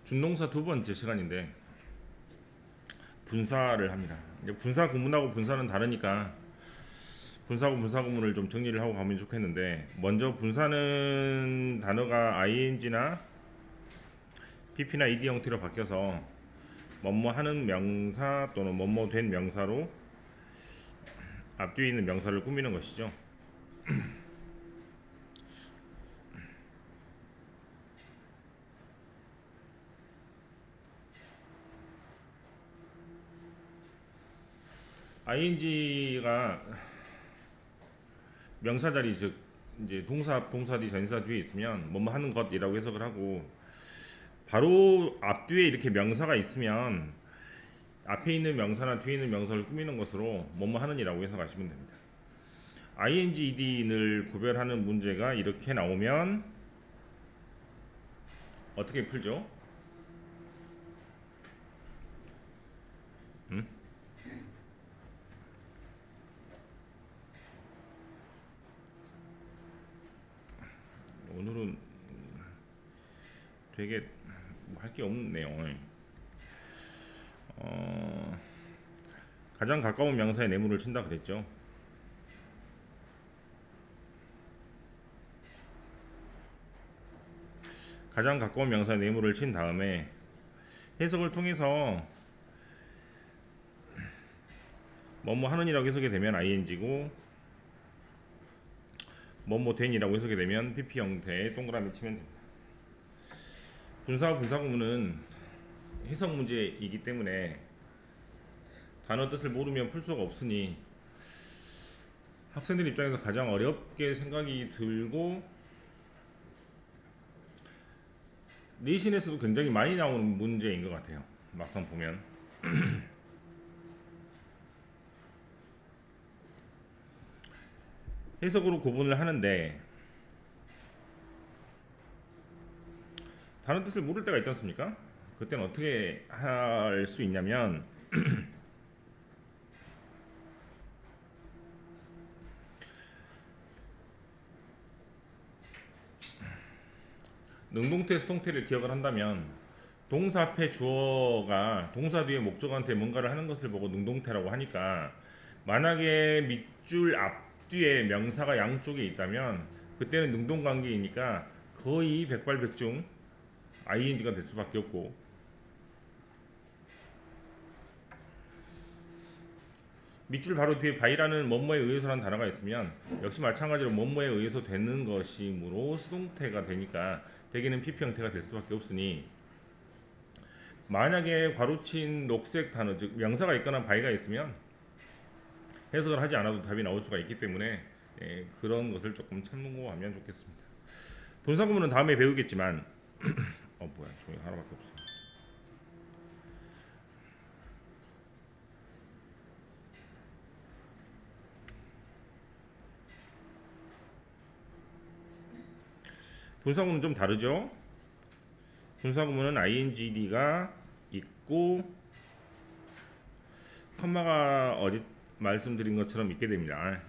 준동사 두 번째 시간인데 분사를 합니다. 이제 분사 구문하고 분사는 다르니까 분사구 분사 구문을 좀 정리를 하고 가면 좋겠는데, 먼저 분사는 단어가 ing나 pp나 ed 형태로 바뀌어서 뭐뭐 하는 명사 또는 뭐뭐 된 명사로 앞뒤에 있는 명사를 꾸미는 것이죠. ing가 명사 자리, 즉 이제 동사, 동사 뒤, 전사 뒤에 있으면 뭐뭐 하는 것이라고 해석을 하고, 바로 앞뒤에 이렇게 명사가 있으면 앞에 있는 명사나 뒤에 있는 명사를 꾸미는 것으로 뭐뭐 하는이라고 해석하시면 됩니다. ing, ed를 구별하는 문제가 이렇게 나오면 어떻게 풀죠? 오늘은 되게 할 게 없네요. 가장 가까운 명사에 내물을 친다 그랬죠. 가장 가까운 명사에 내물을 친 다음에 해석을 통해서 뭐뭐 하는이라고 해석이 되면 ing고, 뭐뭐 된이라고 해석이 되면 pp 형태의 동그라미 치면 됩니다. 분사와 분사 구문은 해석 문제이기 때문에 단어 뜻을 모르면 풀 수가 없으니 학생들 입장에서 가장 어렵게 생각이 들고 내신에서도 굉장히 많이 나오는 문제인 것 같아요. 막상 보면 해석으로 구분을 하는데 단어 뜻을 모를 때가 있지 않습니까? 그때는 어떻게 할 수 있냐면 능동태, 수동태를 기억을 한다면 동사 앞에 주어가 동사 뒤에 목적어한테 뭔가를 하는 것을 보고 능동태라고 하니까, 만약에 밑줄 앞뒤에 명사가 양쪽에 있다면 그때는 능동관계이니까 거의 백발백중 ing가 될 수밖에 없고, 밑줄 바로 뒤에 by라는 뭐뭐에 의해서라는 단어가 있으면 역시 마찬가지로 뭐뭐에 의해서 되는 것이므로 수동태가 되니까 대개는 pp 형태가 될 수밖에 없으니, 만약에 괄호친 녹색 단어, 즉 명사가 있거나 by가 있으면 해석을 하지 않아도 답이 나올 수가 있기 때문에 그런 것을 조금 참고하면 좋겠습니다. 분사 구문은 다음에 배우겠지만 뭐야, 종이 하나밖에 없어. 분사 구문은 좀 다르죠. 분사 구문은 ingd가 있고 컴마가 어디 말씀드린 것처럼 있게 됩니다.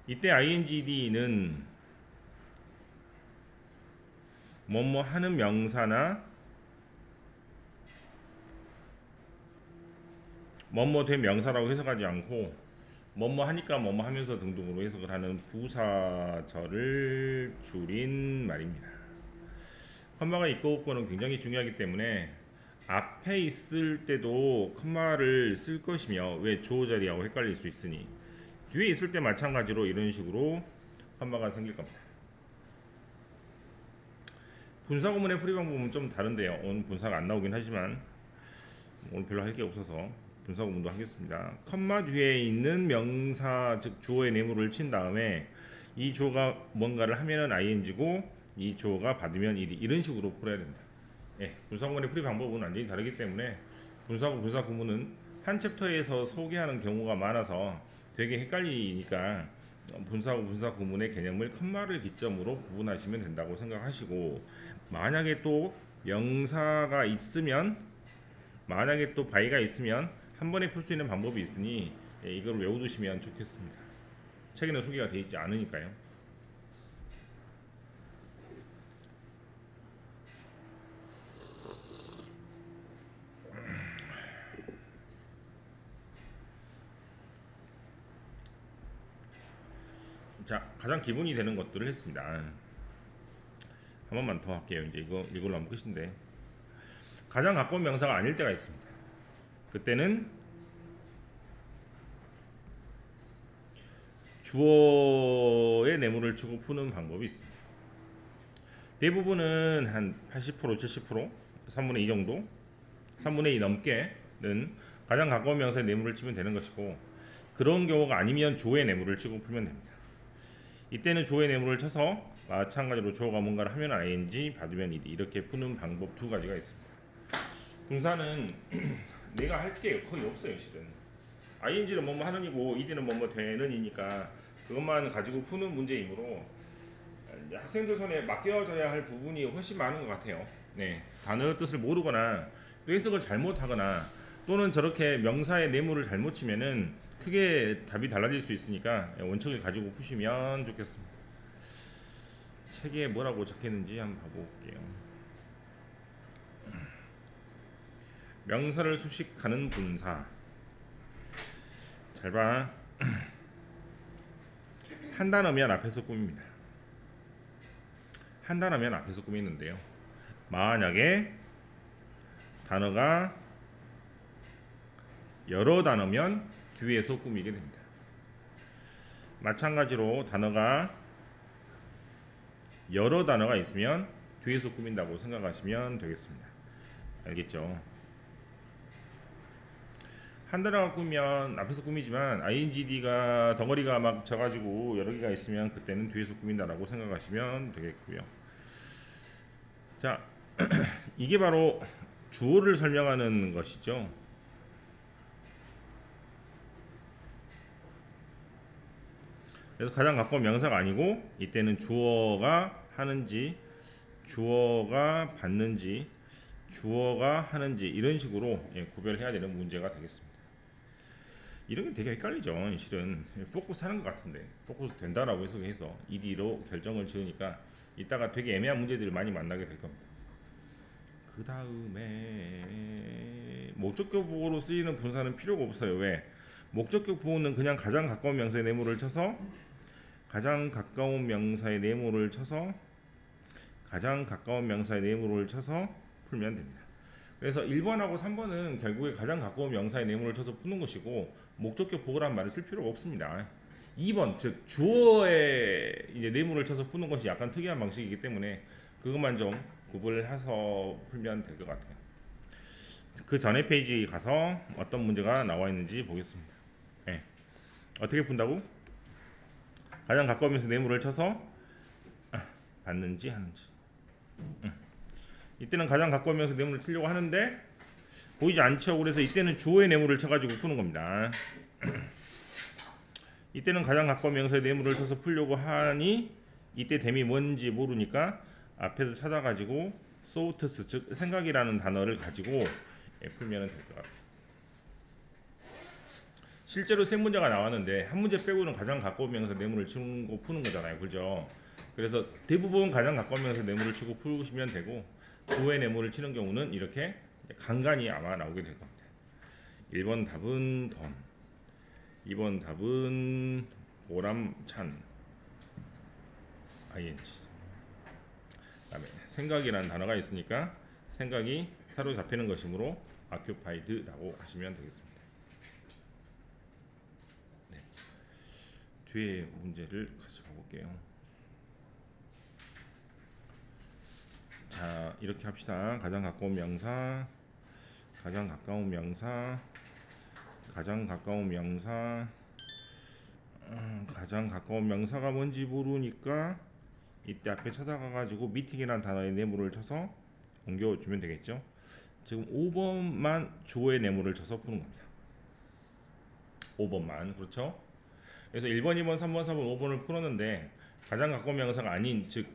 이때 ingd는 뭐뭐 하는 명사나 뭐뭐 된 명사라고 해석하지 않고 뭐뭐 하니까 뭐뭐 하면서 등등으로 해석을 하는 부사절을 줄인 말입니다. 컴마가 있고 없고는 굉장히 중요하기 때문에 앞에 있을 때도 컴마를 쓸 것이며, 왜 주어 자리하고 헷갈릴 수 있으니 뒤에 있을 때 마찬가지로 이런 식으로 컴마가 생길 겁니다. 분사 구문의 풀이 방법은 좀 다른데요. 오늘 분사가 안 나오긴 하지만 오늘 별로 할 게 없어서 분사 구문도 하겠습니다. 컴마 뒤에 있는 명사, 즉 주어의 내물을 친 다음에 이 주어가 뭔가를 하면은 ing고 이 주어가 받으면 ed, 이런 식으로 풀어야 됩니다. 분사 구문의 풀이 방법은 완전히 다르기 때문에 분사구, 분사 구문은 한 챕터에서 소개하는 경우가 많아서 되게 헷갈리니까 분사구, 분사 구문의 개념을 컴마를 기점으로 구분하시면 된다고 생각하시고, 만약에 또 명사가 있으면, 만약에 또 by가 있으면 한 번에 풀 수 있는 방법이 있으니 이걸 외워두시면 좋겠습니다. 책에는 소개가 되어 있지 않으니까요. 자, 가장 기본이 되는 것들을 했습니다. 한 번만 더 할게요. 이제 이걸로 하면 끝인데, 가장 가까운 명사가 아닐 때가 있습니다. 그때는 주어의 내물을 주고 푸는 방법이 있습니다. 대부분은 한 80%, 70%, 3분의 2 정도, 3분의 2 넘게는 가장 가까운 명사의 내물을 치면 되는 것이고, 그런 경우가 아니면 주어의 내물을 치고 풀면 됩니다. 이때는 주어의 내물을 쳐서 마찬가지로 주어가 뭔가를 하면 ing, 받으면 ed, 이렇게 푸는 방법 두 가지가 있습니다. 분사는 내가 할 게 거의 없어요, 실은. ing는 뭐뭐 하는이고 ed는 뭐뭐 되는이니까 그것만 가지고 푸는 문제이므로 학생들 손에 맡겨져야 할 부분이 훨씬 많은 것 같아요. 네, 단어 뜻을 모르거나 또 해석을 잘못하거나 또는 저렇게 명사의 내물을 잘못 치면은 크게 답이 달라질 수 있으니까 원칙을 가지고 푸시면 좋겠습니다. 책에 뭐라고 적혔는지 한번 봐볼게요. 명사를 수식하는 분사. 잘 봐. 한 단어면 앞에서 꾸밉니다. 한 단어면 앞에서 꾸미는데요. 만약에 단어가 여러 단어면 뒤에서 꾸미게 됩니다. 마찬가지로 단어가 여러 단어가 있으면 뒤에서 꾸민다고 생각하시면 되겠습니다. 알겠죠? 한 단어가 꾸미면 앞에서 꾸미지만 ingd가 덩어리가 막 져가지고 여러 개가 있으면 그때는 뒤에서 꾸민다라고 생각하시면 되겠고요. 자, 이게 바로 주어를 설명하는 것이죠. 그래서 가장 가까운 명사가 아니고 이때는 주어가 하는지, 주어가 받는지, 주어가 하는지 이런 식으로 구별해야 되는 문제가 되겠습니다. 이런 게 되게 헷갈리죠. 실은 포커스 하는 것 같은데 포커스 된다라고 해석해서 ED로 결정을 지으니까 이따가 되게 애매한 문제들을 많이 만나게 될 겁니다. 그 다음에 목적격 보호로 쓰이는 분사는 필요가 없어요. 왜? 목적격 보호는 그냥 가장 가까운 명사의 내물을 쳐서 가장 가까운 명사의 내물을 쳐서 가장 가까운 명사의 내물을 쳐서 풀면 됩니다. 그래서 1번하고 3번은 결국에 가장 가까운 명사의 내물을 쳐서 푸는 것이고 목적격 보호란 말을 쓸 필요가 없습니다. 2번 즉 주어의 이제 내물을 쳐서 푸는 것이 약간 특이한 방식이기 때문에 그것만 좀 구분해서 풀면 될 것 같아요. 그 전에 페이지 가서 어떤 문제가 나와 있는지 보겠습니다. 네. 어떻게 푼다고? 가장 가까운 명사의 내물을 쳐서 받는지 하는지. 이때는 가장 가까운 명사의 내물을 치려고 하는데 보이지 않죠. 그래서 이때는 주어의 내물을 쳐가지고 푸는 겁니다. 이때는 가장 가까운 명사의 내물을 쳐서 풀려고 하니 이때 댐이 뭔지 모르니까 앞에서 찾아가지고 thoughts 즉 생각이라는 단어를 가지고 풀면 될 것 같아요. 실제로 세 문제가 나왔는데 한 문제 빼고는 가장 가까운 명사 내물을 치고 푸는 거잖아요. 그죠? 그래서 대부분 가장 가까운 명사 내물을 치고 풀으시면 되고 주어의 내물을 치는 경우는 이렇게 간간히 아마 나오게 될 겁니다. 1번 답은 던, 2번 답은 보람찬 ing. 그다음에 생각이라는 단어가 있으니까 생각이 사로잡히는 것이므로 occupied라고 하시면 되겠습니다. 네. 뒤에 문제를 같이 봐볼게요. 자, 이렇게 합시다. 가장 가까운 명사, 가장 가까운 명사, 가장 가까운 명사, 가장 가까운 명사가 뭔지 모르니까 이때 앞에 찾아가가지고 미팅이라는 단어의 내물을 쳐서 옮겨주면 되겠죠. 지금 5번만 주어의 내물을 쳐서 푸는 겁니다. 5번만. 그렇죠? 그래서 1번, 2번, 3번, 4번, 5번을 풀었는데 가장 가까운 명사가 아닌 즉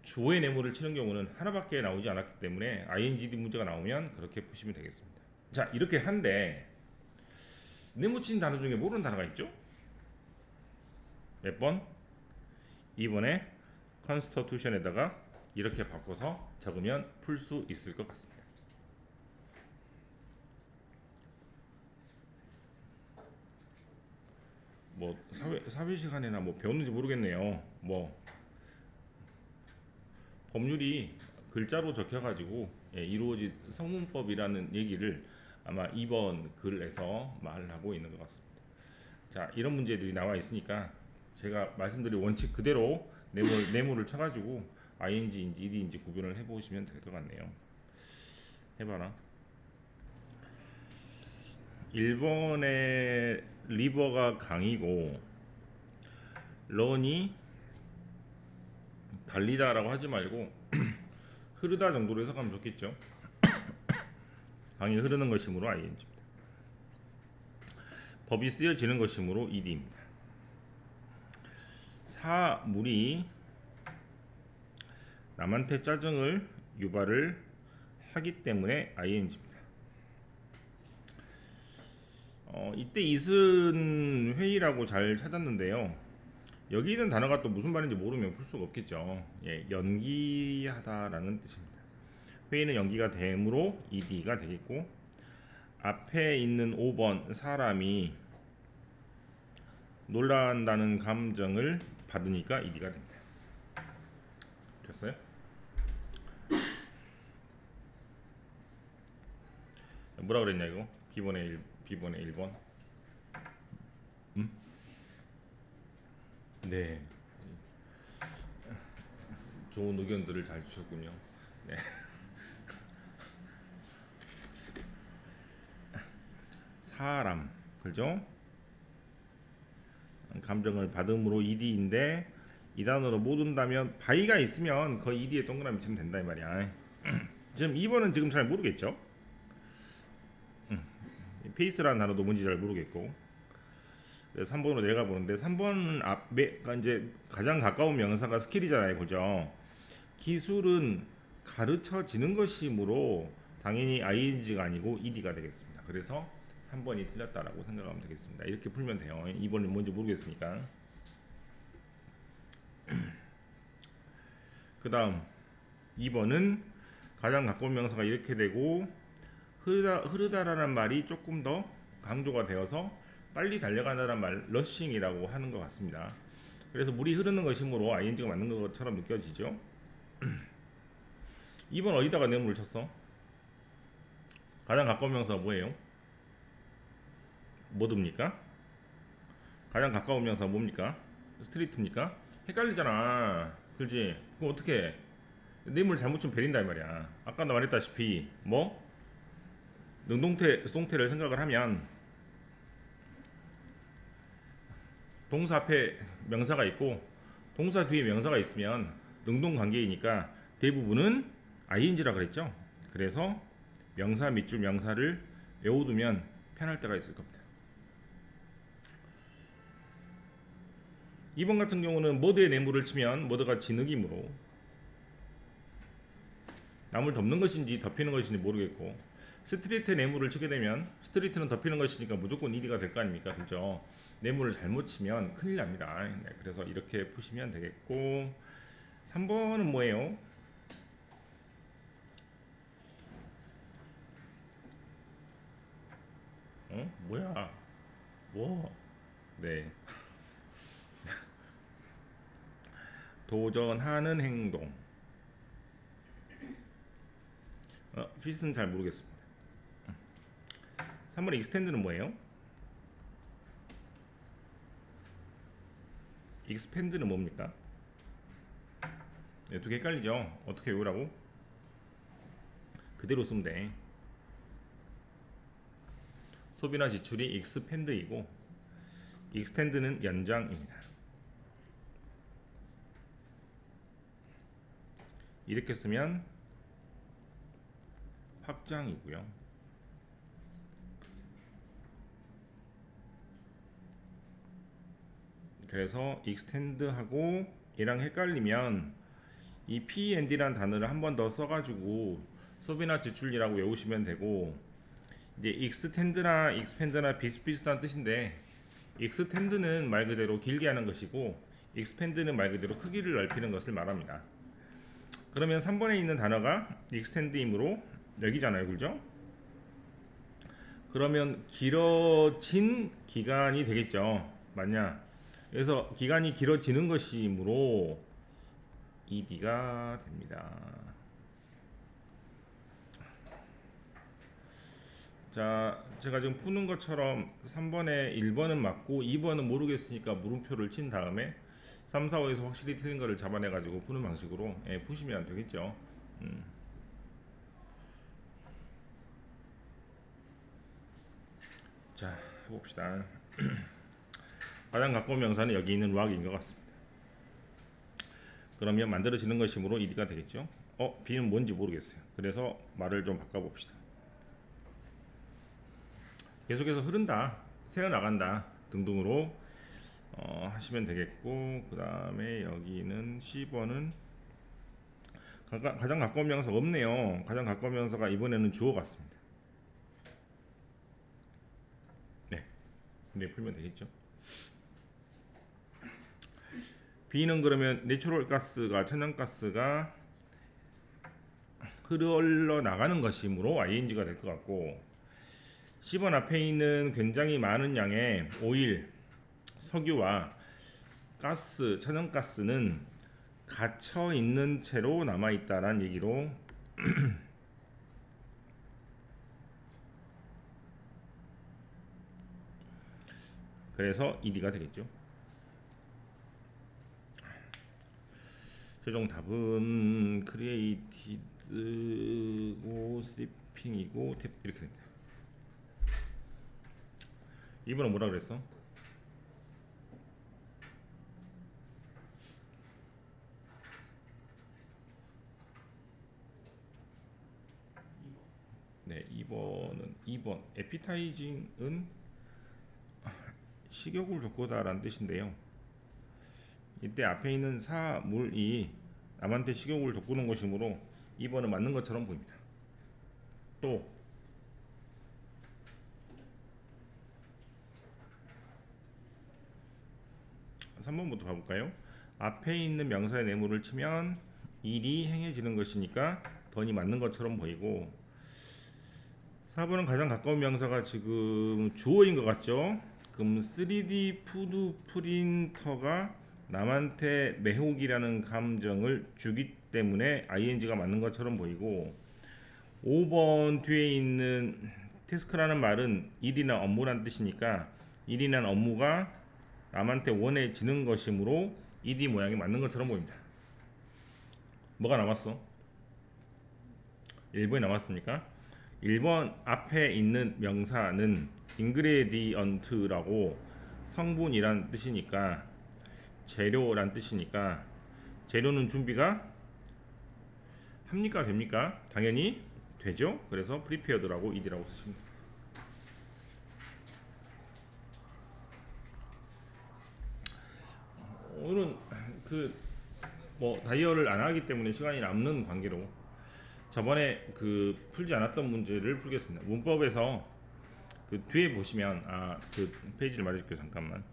주어의 내물을 치는 경우는 하나밖에 나오지 않았기 때문에 ingd 문제가 나오면 그렇게 푸시면 되겠습니다. 자, 이렇게 한데 내물 친 단어 중에 모르는 단어가 있죠? 몇 번? 2번에 constitution에다가 이렇게 바꿔서 적으면 풀 수 있을 것 같습니다. 뭐 사회 시간에나 뭐 배웠는지 모르겠네요. 뭐 법률이 글자로 적혀가지고 이루어진 성문법이라는 얘기를 아마 이번 글에서 말하고 있는 것 같습니다. 자, 이런 문제들이 나와 있으니까 제가 말씀드린 원칙 그대로 네모를 쳐가지고 ing인지 ed인지 구분을 해보시면 될 것 같네요. 해봐라. 1번에 리버가 강이고 런이 달리다라고 하지 말고 흐르다 정도로 해석하면 좋겠죠. 강이 흐르는 것이므로 ing입니다. 법이 쓰여지는 것이므로 ed입니다. 사물이 남한테 짜증을 유발을 하기 때문에 ing입니다. 이때 이슨 회의라고 잘 찾았는데요. 여기 있는 단어가 또 무슨 말인지 모르면 풀 수가 없겠죠. 연기하다라는 뜻입니다. 회의는 연기가 되므로 ed가 되겠고, 앞에 있는 5번 사람이 놀란다는 감정을 받으니까 ed가 됩니다. 됐어요? 뭐라 그랬냐 이거? B번에 1번. 네. 좋은 의견들을 잘 주셨군요. 네. 사람, 그죠? 감정을 받음으로 ed인데 이 단어로 못 온다면 바이가 있으면 거의 ed에 동그라미 치면 된다 이 말이야. 지금 2번은 지금 잘 모르겠죠? 페이스라는 단어도 뭔지 잘 모르겠고, 그래서 3번으로 내려가 보는데 3번은 그러니까 이제 가장 가까운 명사가 스킬이잖아요, 그죠? 기술은 가르쳐지는 것이므로 당연히 ing가 아니고 ed가 되겠습니다. 그래서 3번이 틀렸다라고 생각하면 되겠습니다. 이렇게 풀면 돼요. 2번이 뭔지 모르겠으니까. 그 다음 2번은 가장 가까운 명사가 이렇게 되고 흐르다라는 말이 조금 더 강조가 되어서 빨리 달려간다는 말, 러싱이라고 하는 것 같습니다. 그래서 물이 흐르는 것이므로 ing가 맞는 것처럼 느껴지죠. 2번 어디다가 네모를 쳤어? 가장 가까운 명사가 뭐예요? 뭐듭니까? 가장 가까운 명사 뭡니까? 스트리트입니까? 헷갈리잖아. 그렇지? 그럼 어떻게 해? 네모를 잘못 치면 베린다 이 말이야. 아까도 말했다시피 뭐? 능동태, 수동태를 생각을 하면 동사 앞에 명사가 있고 동사 뒤에 명사가 있으면 능동관계이니까 대부분은 ing라 그랬죠. 그래서 명사 밑줄 명사를 외워두면 편할 때가 있을 겁니다. 2번 같은 경우는 머드에 네모를 치면 머드가 진흙이므로 남을 덮는 것인지 덮이는 것인지 모르겠고, 스트리트에 네모를 치게 되면 스트리트는 덮이는 것이니까 무조건 ed가 될 거 아닙니까? 그죠? 네모를 잘못 치면 큰일 납니다. 네, 그래서 이렇게 푸시면 되겠고, 3번은 뭐예요? 뭐야? 뭐? 네. 도전하는 행동. 필스는 잘 모르겠습니다. 3번의 익스텐드는 뭐예요? 익스펜드는 뭡니까? 네, 두 개 헷갈리죠? 어떻게 외우라고? 그대로 쓰면 돼. 소비나 지출이 익스펜드이고 익스텐드는 연장입니다. 이렇게 쓰면 확장이고요. 그래서 extend하고 얘랑 헷갈리면 이 P&D라는 단어를 한 번 더 써가지고 소비나 지출이라고 외우시면 되고, 이제 extend나 expand나 비슷비슷한 뜻인데 extend는 말 그대로 길게 하는 것이고 expand는 말 그대로 크기를 넓히는 것을 말합니다. 그러면 3번에 있는 단어가 extend이므로 여기잖아요, 그죠? 그러면 길어진 기간이 되겠죠. 맞냐? 그래서 기간이 길어지는 것이므로 ED가 됩니다. 자, 제가 지금 푸는 것처럼 3번에 1번은 맞고 2번은 모르겠으니까 물음표를 친 다음에 3, 4, 5에서 확실히 틀린 거를 잡아내 가지고 푸는 방식으로 푸시면 되겠죠. 자, 해봅시다. 가장 가까운 명사는 여기 있는 락인 것 같습니다. 그러면 만들어지는 것이므로 ED가 되겠죠. B는 뭔지 모르겠어요. 그래서 말을 좀 바꿔봅시다. 계속해서 흐른다, 새어나간다 등등으로 하시면 되겠고, 그 다음에 여기는 10번은 가장 가까운 명사가 없네요. 가장 가까운 명사가 이번에는 주어 같습니다. 네, 근데 풀면 되겠죠. B는 그러면 내추럴 가스가, 천연가스가 흘러나가는 것이므로 ing가 될 것 같고, 10번 앞에 있는 굉장히 많은 양의 오일, 석유와 가스, 천연가스는 갇혀 있는 채로 남아 있다라는 얘기로 그래서 ED가 되겠죠. 최종 답은 크리에이티드고 시핑이고 이렇게 됩니다. 2번은 뭐라 그랬어? 네, 2번 에피타이징은 식욕을 돋구다라는 뜻인데요. 이때 앞에 있는 사물이 남한테 식욕을 돋구는 것이므로 2번은 맞는 것처럼 보입니다. 또 3번부터 봐볼까요? 앞에 있는 명사의 내물을 치면 일이 행해지는 것이니까 던이 맞는 것처럼 보이고, 4번은 가장 가까운 명사가 지금 주어인 것 같죠? 그럼 3D 푸드 프린터가 남한테 매혹이라는 감정을 주기 때문에 ing가 맞는 것처럼 보이고, 5번 뒤에 있는 태스크라는 말은 일이나 업무란 뜻이니까 일이나 업무가 남한테 원해지는 것이므로 ed 모양이 맞는 것처럼 보입니다. 뭐가 남았어? 1번이 남았습니까? 1번 앞에 있는 명사는 ingredient라고 성분이란 뜻이니까, 재료란 뜻이니까 재료는 준비가 합니까? 됩니까? 당연히 되죠. 그래서 prepared라고 ed라고 쓰십니다. 오늘은 다이어를 안 하기 때문에 시간이 남는 관계로 저번에 풀지 않았던 문제를 풀겠습니다. 문법에서 뒤에 보시면 그 페이지를 말해줄게요. 잠깐만.